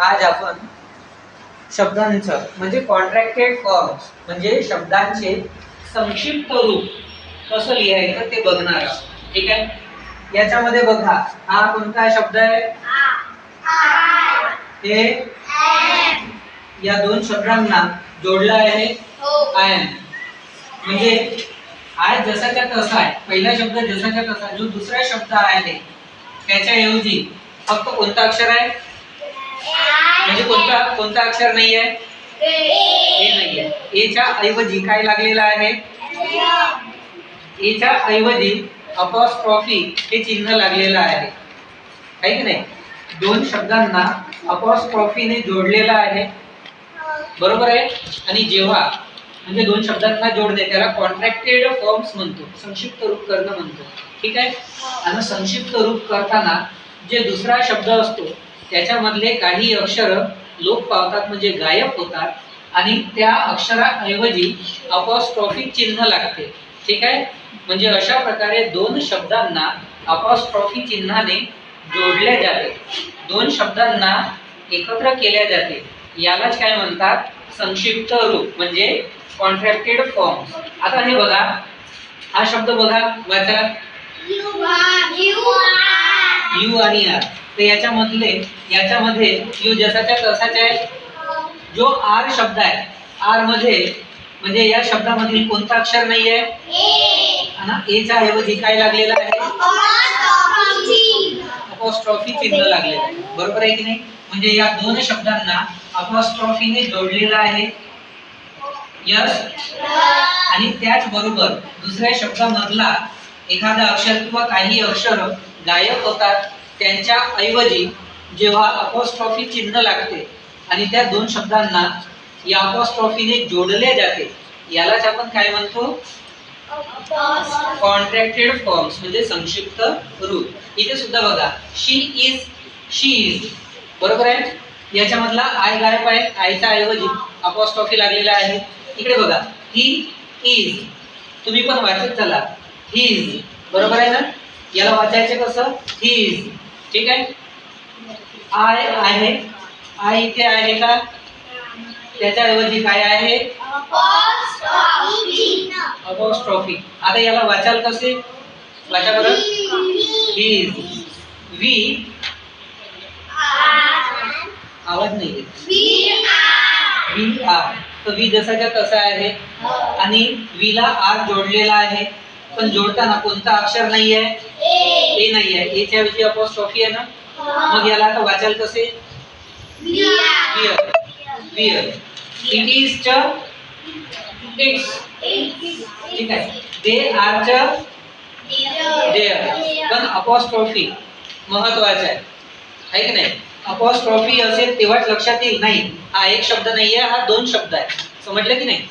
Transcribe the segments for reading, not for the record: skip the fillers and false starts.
आज आपण शब्दांचं म्हणजे कॉन्ट्रॅक्टेड फॉर्म्स म्हणजे शब्दांचे संक्षिप्त रूप कसं लिहायचं ते बघणार आहोत. ठीक आहे. याच्यामध्ये बघा, हा कोणता शब्द आहे? हे या दोन शब्दांना जोडला आहे आय एम. म्हणजे आय जसाच्या तसा आहे, पहिला शब्द जसाच्या तसा. जो दुसरा शब्द आहे त्याच्याऐवजी फक्त कोणता अक्षर आहे? म्हणजे कोणता अक्षर नाही आहे? ए नाही आहे. एच्या ऐवजी काय लागलेला आहे? एच्या ऐवजी अपॉस्ट्रॉफी हे चिन्ह लागलेलं आहे की नाही? दोन शब्दांना अपॉस्ट्रॉफीने जोडलेला आहे, बरोबर आहे. आणि जेव्हा म्हणजे दोन शब्दांना जोडणे त्याला कॉन्ट्रॅक्टेड फॉर्म्स म्हणतो, संक्षिप्त रूप करणं म्हणतो. ठीक आहे. आणि संक्षिप्त रूप करताना जे दुसरा शब्द असतो त्याच्यामधले काही अक्षर लोप पावतात म्हणजे गायब होतात आणि त्या अक्षराऐवजी अपॉस्ट्रॉफी चिन्ह लागते. ठीक आहे. म्हणजे अशा प्रकारे दोन शब्दांना अपॉस्ट्रॉफी चिन्हाने जोडले जाते, दोन शब्दांना एकत्र केल्या जाते. यालाच काय म्हणतात? संक्षिप्त रूप म्हणजे कॉन्ट्रॅक्टेड फॉर्म्स. आता हे बघा, हा शब्द बघा, वाचा यू आणि आर. तर याच्यामध्ये यू जसाच्या तसाच आहे. जो आर शब्द आहे, आर मध्ये म्हणजे या शब्दामधील कोणता अक्षर नाही आहे? ए च्या ऐवजी काय लागलेला आहे? अपॉस्ट्रॉफी चिन्ह लागलेलं आहे, बरोबर आहे की नाही? म्हणजे या दोन शब्दांना अपॉस्ट्रॉफीने जोडलेला आहे. यस. आणि त्याचबरोबर दुसऱ्या शब्दामधला एखादा अक्षर किंवा काही अक्षर गायब होतात, त्यांच्या ऐवजी जेव्हा अपॉस्ट्रॉफी चिन्ह लागते आणि त्या दोन शब्दांना या अपॉस्ट्रॉफीने जोडले जाते, यालाच आपण काय म्हणतो? कॉन्ट्रॅक्टेड फॉर्म्स म्हणजे संक्षिप्त रूप. इथे सुद्धा बघा, शी इज, बरोबर आहे. याच्यामधला आय गायब आहे, आयच्या ऐवजी अपॉस्ट्रॉफी लागलेला आहे. इकडे बघा, ही इज, तुम्ही पण वाचत चला, ही इज, बरोबर आहे ना? याला वाचायचं कसं? He is. ठीक आहे. आय आहे, आय इथे आहे का? त्याच्या ऐवजी काय आहे? अपॉस्ट्रॉफी. आता याला वाचाल कसे? वाचा बरं. He is. वी, आवाज नाही येत. We R. तर वी जसाच्या तसा आहे आणि वी ला आर जोडलेला आहे, पण जोडताना कोणता अक्षर नाही आहे? ए नाही आहे. ए च्या ऐवजी अपॉस्ट्रॉफी आहे ना? मग याला आता वाचाल कसे? Wear, wear. इट इज च इट्स. ठीक आहे. दे आर च देअर. पण अपॉस्ट्रॉफी महत्वाचा आहे की नाही? अपॉस्ट्रॉफी असेल तेव्हाच लक्षात येईल. नाही, हा एक शब्द नाही आहे, हा दोन शब्द आहे. समजलं की नाही?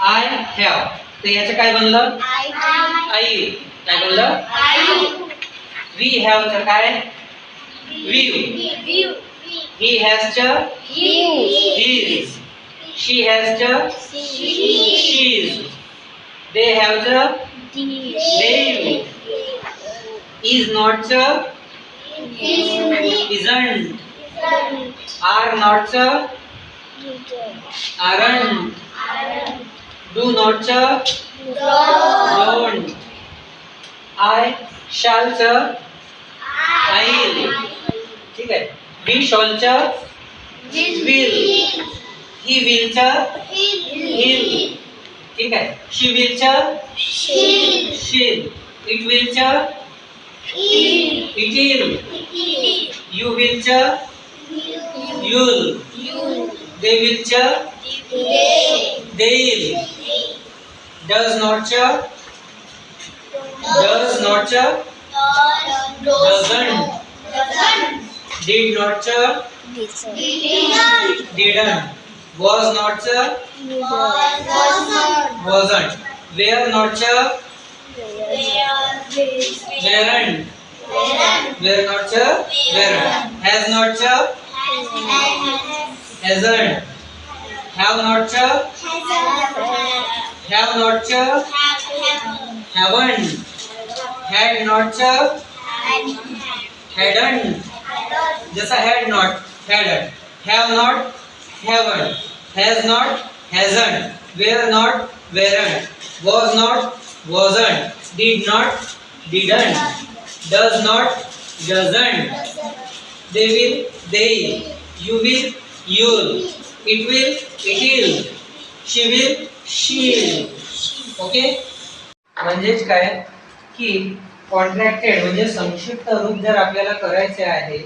I have. तर याचं काय बनलं? आई. काय बनलं? वी हॅव चं काय? व्ह्यू. ही हॅज च हिज. शी हॅज च शीज. दे हॅव च देव. इज नॉट च isn't. Are not च aren't. Do not च don't. I shall च I'll. ठीक आहे. We shall च will. He will च he'll. ठीक आहे. She will च she'll. It will च it'll. You will च you'll. They will च they'll. Does not च doesn't. Did not च didn't. Was not च wasn't. Were not च weren't. Were not च weren't. Has not च hasn't. Have not च haven't. Had not च hadn't. जसा had not hadn't, have not, haven't, has not, hasn't, were not, weren't, was not, wasn't, did not, didn't, does not, doesn't, they will, they'll, you will, you'll, it will, it'll, she will, she'll. Okay, म्हणजेच काय की contracted म्हणजे संक्षिप्त रूप जर आपल्याला करायचे आहे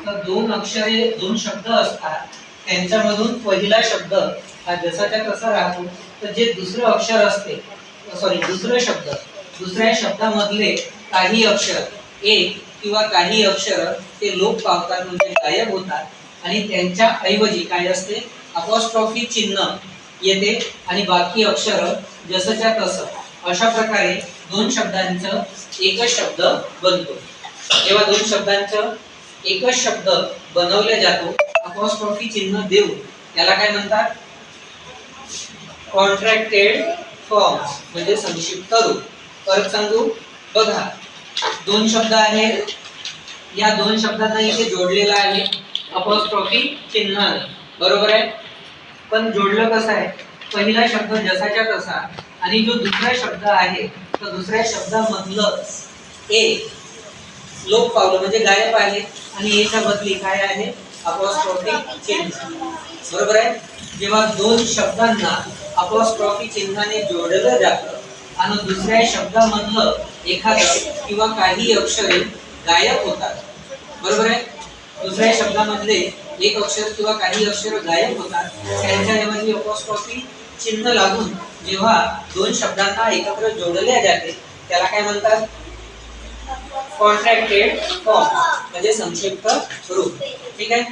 तर दोन अक्षरे दोन शब्द असतात, त्यांच्यामधून पहिला शब्द हा जसाच्या तसा राहतो, तर जे दुसरं अक्षर असते दुसरा शब्द, दुसऱ्या शब्दामधले काही अक्षर एक किंवा काही अक्षर ते लोप पावतात म्हणजे गायब होतात आणि त्यांच्या ऐवजी काय असते अपॉस्ट्रॉफी चिन्ह येते आणि बाकी अक्षर जसंच्या तसं. अशा प्रकारे दोन शब्दांचं एकच शब्द बनतो. जेव्हा दोन शब्दांचं एकच शब्द बनवला जातो अपॉस्ट्रॉफी चिन्ह देऊन, त्याला काय म्हणतात कॉन्ट्रॅक्टेड फॉर्म्स म्हणजे संक्षिप्त रूप. परत सांगू बघा, दोन शब्द आहेत, या दोन शब्दांना इथे जोडलेला आहे अपॉस्ट्रॉफी चिन्हाने, बरोबर आहे. पण जोडलं कसं आहे, पहिला शब्द जसाच्या तसा आणि जो दुसरा शब्द आहे तर दुसऱ्या शब्दामधलं ए लोप पावलं म्हणजे गायब आहे आणि एच्या बदली काय आहे अपॉस्ट्रॉफी चिन्ह, बरोबर आहे. जेव्हा दोन शब्दांना अपॉस्ट्रॉफी चिन्हाने जोडलं जातं आणि दुसऱ्या शब्दामधलं एखादं किंवा काही अक्षरे गायब होतात, बरोबर आहे. दुसऱ्या शब्दामधले एक अक्षर किंवा काही अक्षर गायब होतात, त्यांच्याऐवजी अपॉस्ट्रॉफी चिन्ह लागून जेव्हा दोन शब्दांना एकत्र जोडले जाते त्याला काय म्हणतात कॉन्ट्रॅक्टेड फॉर्म म्हणजे संक्षिप्त रूप. ठीक आहे.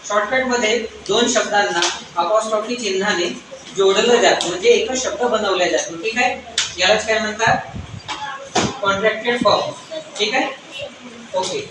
शॉर्टकट मध्ये दोन शब्दांना अपॉस्ट्रॉफी चिन्हाने जोडलं जातं म्हणजे एकच शब्द बनवला जातो. ठीक आहे. यालाच काय म्हणतात कॉन्ट्रॅक्टेड फॉर्म. ठीक आहे. ओके.